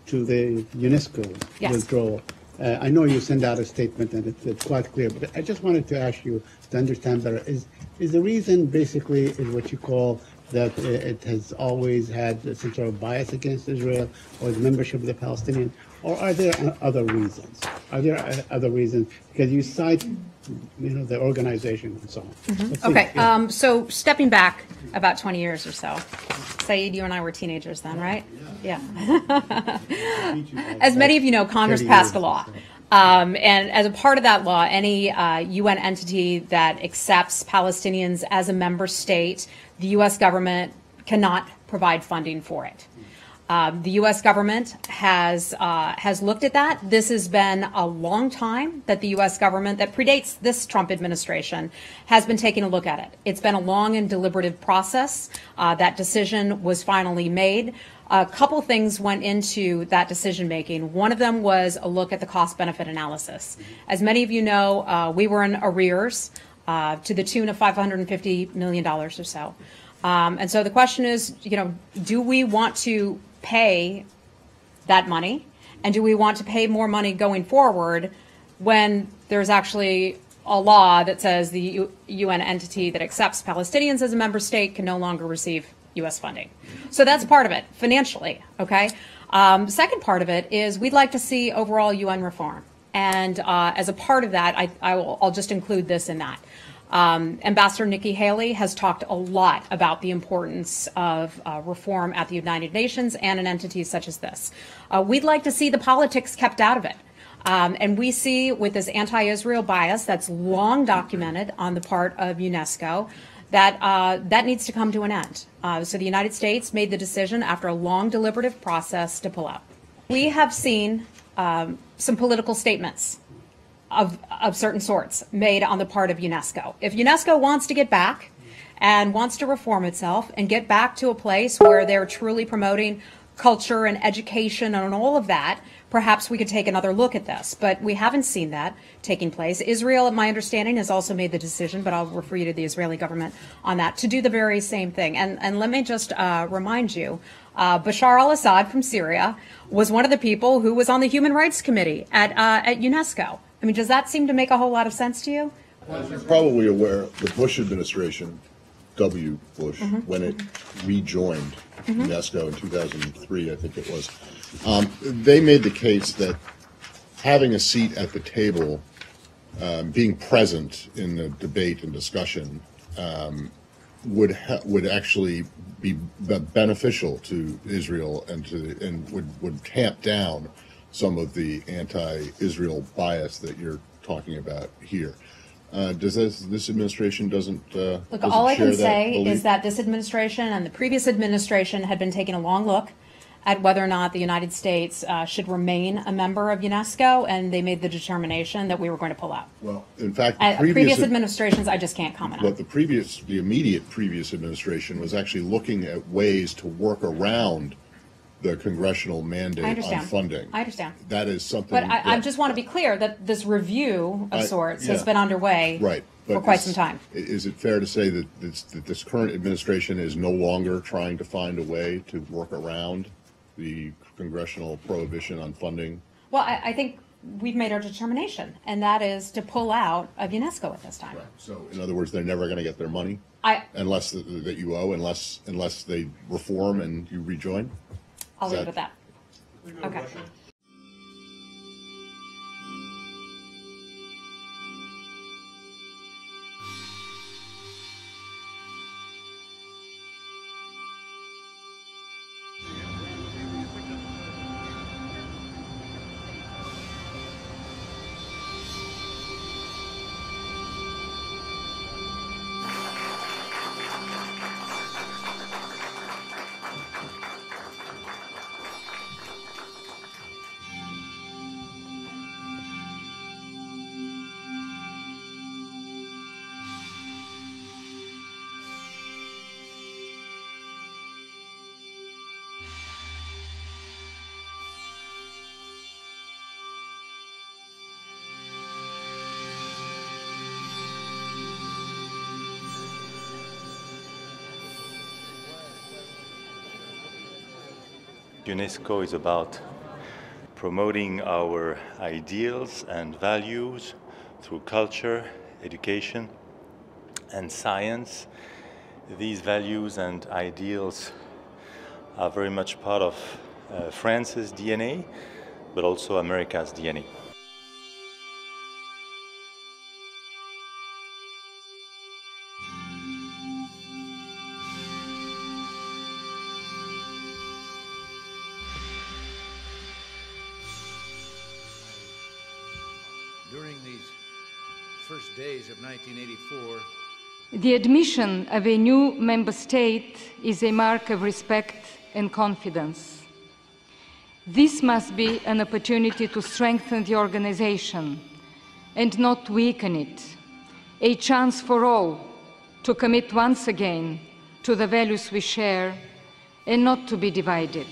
to the UNESCO withdrawal. I know you sent out a statement and it's quite clear, but I just wanted to ask you to understand better. Is the reason basically is what you call that it has always had some sort of bias against Israel or the membership of the Palestinians, or are there other reasons? Are there other reasons? Because you cite, the organization and so on. Mm-hmm. Okay, so stepping back about 20 years or so. Saeed, you and I were teenagers then, right? Yeah. As many of you know, Congress passed a law. And as a part of that law, any UN entity that accepts Palestinians as a member state, the U.S. government cannot provide funding for it. The U.S. government has looked at that. This has been a long time that the U.S. government, that predates this Trump administration, has been taking a look at it. It's been a long and deliberative process. That decision was finally made. A couple things went into that decision making. One of them was a look at the cost-benefit analysis. As many of you know, we were in arrears to the tune of $550 million or so. And so the question is, do we want to pay that money? And do we want to pay more money going forward when there's actually a law that says the UN entity that accepts Palestinians as a member state can no longer receive U.S. funding? So that's part of it, financially, okay? Second part of it is we'd like to see overall UN reform. And as a part of that, I'll just include this in that. Ambassador Nikki Haley has talked a lot about the importance of reform at the United Nations and in entities such as this. We'd like to see the politics kept out of it. And we see with this anti-Israel bias that's long documented on the part of UNESCO that that needs to come to an end. So the United States made the decision after a long deliberative process to pull out. We have seen some political statements of certain sorts made on the part of UNESCO. If UNESCO wants to get back and wants to reform itself and get back to a place where they're truly promoting culture and education and all of that, perhaps we could take another look at this. But we haven't seen that taking place. Israel, my understanding, has also made the decision, but I'll refer you to the Israeli government on that, to do the very same thing. And let me just remind you, Bashar al-Assad from Syria was one of the people who was on the Human Rights Committee at UNESCO. I mean, does that seem to make a whole lot of sense to you? Well, you're probably aware the Bush administration, W. Bush, when it rejoined UNESCO in 2003, I think it was, they made the case that having a seat at the table, being present in the debate and discussion, would actually be beneficial to Israel and would tamp down some of the anti-Israel bias that you're talking about here. Does this administration doesn't look? All I can say is that this administration and the previous administration had been taking a long look at whether or not the United States should remain a member of UNESCO, and they made the determination that we were going to pull out. Well, in fact, previous administrations, I just can't comment on. But the immediate previous administration was actually looking at ways to work around the congressional mandate on funding. I understand. That is something. But I just want to be clear that this review of sorts has been underway for quite some time. Is it fair to say that this current administration is no longer trying to find a way to work around the congressional prohibition on funding? Well, I think we've made our determination, and that is to pull out of UNESCO at this time. Right. So, in other words, they're never going to get their money unless that you owe, unless they reform and you rejoin. I'll leave it at that. Okay. UNESCO is about promoting our ideals and values through culture, education, and science. These values and ideals are very much part of France's DNA, but also America's DNA. During these first days of 1984, the admission of a new member state is a mark of respect and confidence. This must be an opportunity to strengthen the organization and not weaken it, a chance for all to commit once again to the values we share and not to be divided.